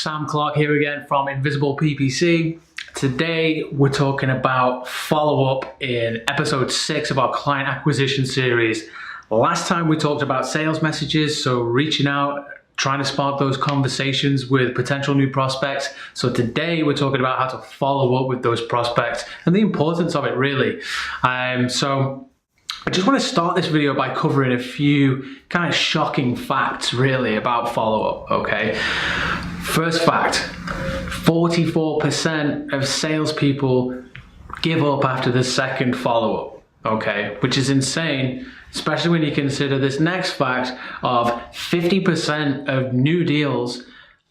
Sam Clark here again from InvisiblePPC. Today we're talking about follow-up in episode 6 of our client acquisition series. Last time we talked about sales messages, so reaching out, trying to spark those conversations with potential new prospects. So today we're talking about how to follow up with those prospects and the importance of it really. So I just want to start this video by covering a few kind of shocking facts really about follow-up, okay? First fact, 44% of salespeople give up after the second follow-up, okay? Which is insane, especially when you consider this next fact of 50% of new deals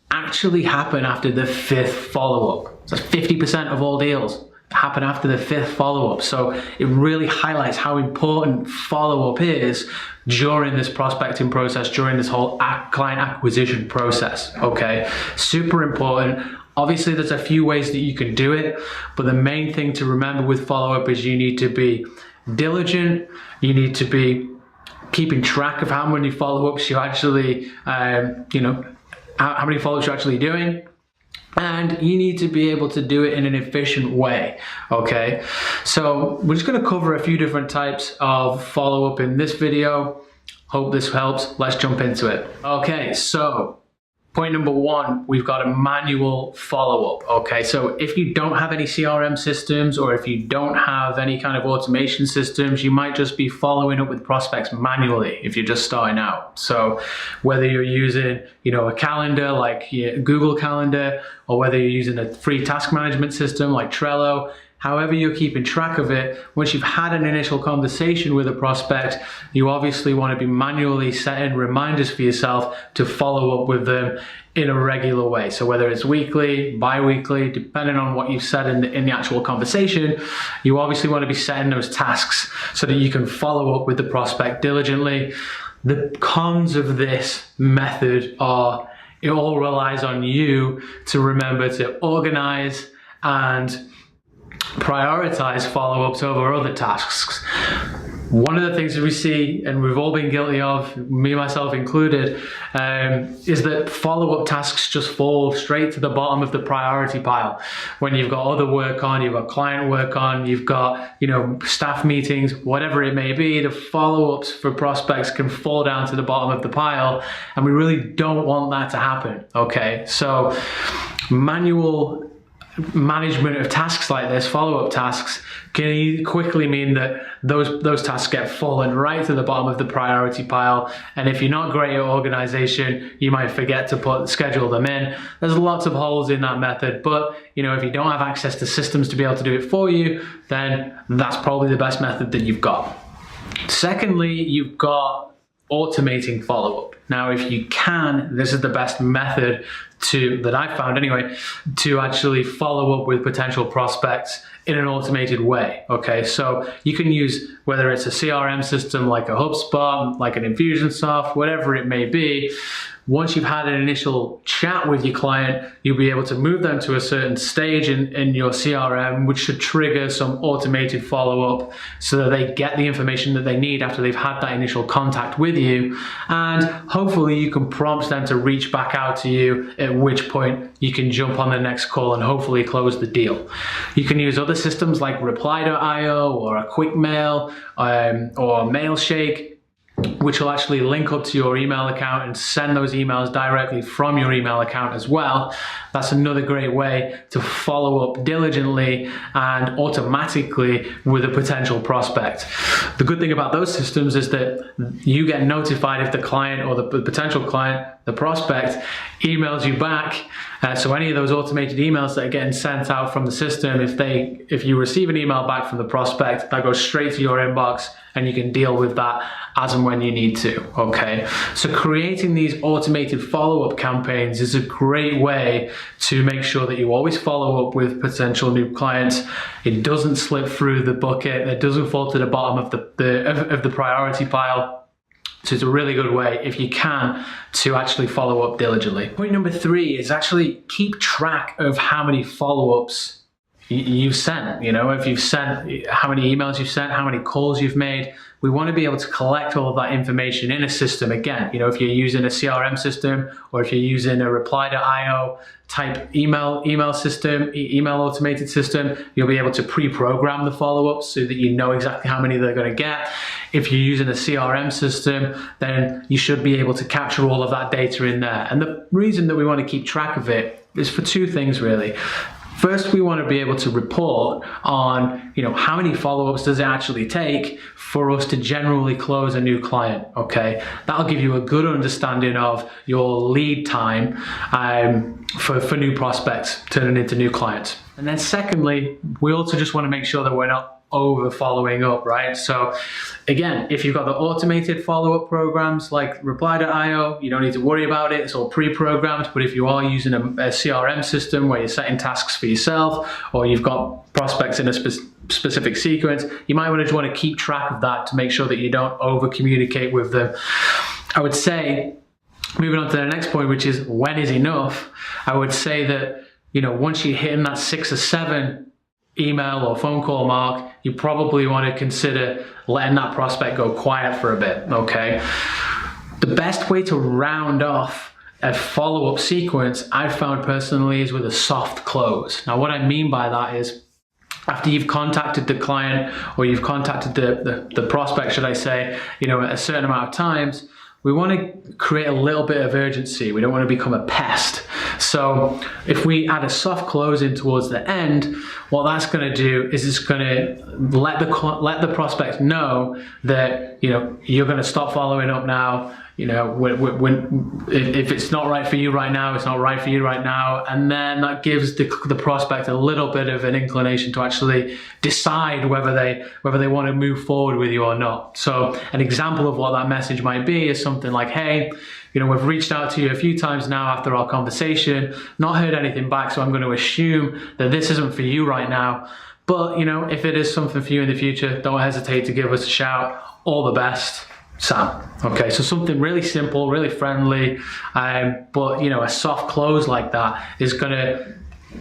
actually happen after the 5th follow-up. So 50% of all deals happen after the 5th follow-up. So it really highlights how important follow-up is during this prospecting process, during this whole client acquisition process, okay? Super important. Obviously, there's a few ways that you can do it, but the main thing to remember with follow-up is you need to be diligent, you need to be keeping track of how many follow-ups you actually, how many follow-ups you're actually doing, and you need to be able to do it in an efficient way, okay? So we're just gonna cover a few different types of follow-up in this video. Hope this helps. Let's jump into it. Okay, so point number 1, we've got a manual follow-up, okay? So if you don't have any CRM systems or if you don't have any kind of automation systems, you might just be following up with prospects manually if you're just starting out. So whether you're using, a calendar like Google Calendar, or whether you're using a free task management system like Trello, however you're keeping track of it, once you've had an initial conversation with a prospect, you obviously want to be manually setting reminders for yourself to follow up with them in a regular way. So whether it's weekly, bi-weekly, depending on what you've said in the actual conversation, you obviously want to be setting those tasks so that you can follow up with the prospect diligently. The cons of this method are it all relies on you to remember to organize and prioritize follow-ups over other tasks. One of the things that we see, and we've all been guilty of, me myself included, is that follow-up tasks just fall straight to the bottom of the priority pile. When you've got other work on, you've got client work on, you've got staff meetings, whatever it may be, the follow-ups for prospects can fall down to the bottom of the pile, and we really don't want that to happen, okay? So manual management of tasks like this, follow-up tasks, can quickly mean that those tasks get fallen right to the bottom of the priority pile, and if you're not great at organization, you might forget to schedule them in. There's lots of holes in that method, but if you don't have access to systems to be able to do it for you, then that's probably the best method that you've got. Secondly, you've got automating follow-up. Now, if you can, this is the best method that I've found anyway, to actually follow up with potential prospects in an automated way, okay? So you can use, whether it's a CRM system like a HubSpot, like an Infusionsoft, whatever it may be. Once you've had an initial chat with your client, you'll be able to move them to a certain stage in your CRM, which should trigger some automated follow-up so that they get the information that they need after they've had that initial contact with you. And hopefully you can prompt them to reach back out to you, at which point you can jump on the next call and hopefully close the deal. You can use other systems like Reply.io or a Quick Mail or Mailshake, which will actually link up to your email account and send those emails directly from your email account as well. That's another great way to follow up diligently and automatically with a potential prospect. The good thing about those systems is that you get notified if the client or the potential client, the prospect, emails you back. So any of those automated emails that are getting sent out from the system, if you receive an email back from the prospect, that goes straight to your inbox and you can deal with that as and when you need to, okay? So creating these automated follow-up campaigns is a great way to make sure that you always follow up with potential new clients. It doesn't slip through the bucket, it doesn't fall to the bottom of the priority pile. So it's a really good way, if you can, to actually follow up diligently. Point number 3 is actually keep track of how many follow-ups you've sent. If you've sent, how many emails you've sent, how many calls you've made. We want to be able to collect all of that information in a system. Again, if you're using a CRM system, or if you're using a reply.io type email system, email automated system, you'll be able to pre-program the follow-ups so that you know exactly how many they're going to get. If you're using a CRM system, then you should be able to capture all of that data in there. And the reason that we want to keep track of it is for two things, really. First, we want to be able to report on, how many follow-ups does it actually take for us to generally close a new client, okay? That'll give you a good understanding of your lead time for new prospects turning into new clients. And then secondly, we also just want to make sure that we're not over following up, right? So again, if you've got the automated follow-up programs like reply.io, you don't need to worry about it. It's all pre-programmed. But if you are using a CRM system where you're setting tasks for yourself, or you've got prospects in a specific sequence, you might want to keep track of that to make sure that you don't over communicate with them. I would say, moving on to the next point, which is when is enough, I would say that, once you're hitting that 6 or 7 email or phone call mark, you probably want to consider letting that prospect go quiet for a bit, okay? The best way to round off a follow-up sequence, I've found personally, is with a soft close. Now, what I mean by that is, after you've contacted the client, or you've contacted the prospect, should I say, a certain amount of times, we want to create a little bit of urgency. We don't want to become a pest. So if we add a soft close in towards the end, what that's going to do is it's going to let the prospect know that you're going to stop following up now. If it's not right for you right now, it's not right for you right now. And then that gives the prospect a little bit of an inclination to actually decide whether they want to move forward with you or not. So an example of what that message might be is something like, hey, we've reached out to you a few times now after our conversation, not heard anything back, so I'm going to assume that this isn't for you right now. But, if it is something for you in the future, don't hesitate to give us a shout. All the best, Sam. Okay, so something really simple, really friendly, but a soft close like that is going to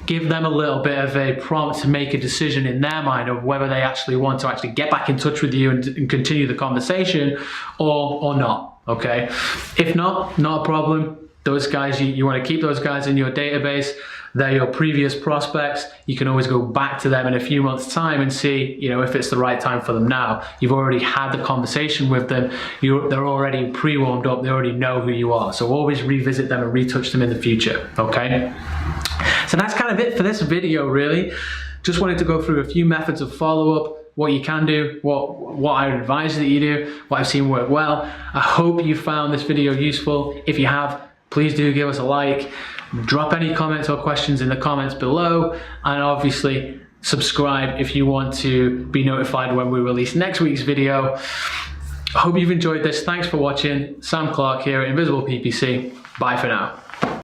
give them a little bit of a prompt to make a decision in their mind of whether they actually want to actually get back in touch with you and continue the conversation or not. Okay, if not a problem. Those guys, you want to keep those guys in your database. They're your previous prospects. You can always go back to them in a few months' time and see, if it's the right time for them now. You've already had the conversation with them. They're already pre-warmed up. They already know who you are. So always revisit them and retouch them in the future, okay? So that's kind of it for this video, really. Just wanted to go through a few methods of follow-up, what you can do, what I would advise that you do, what I've seen work well. I hope you found this video useful. If you have, please do give us a like. Drop any comments or questions in the comments below, and obviously subscribe if you want to be notified when we release next week's video. I hope you've enjoyed this. Thanks for watching. Sam Clark here at InvisiblePPC. Bye for now.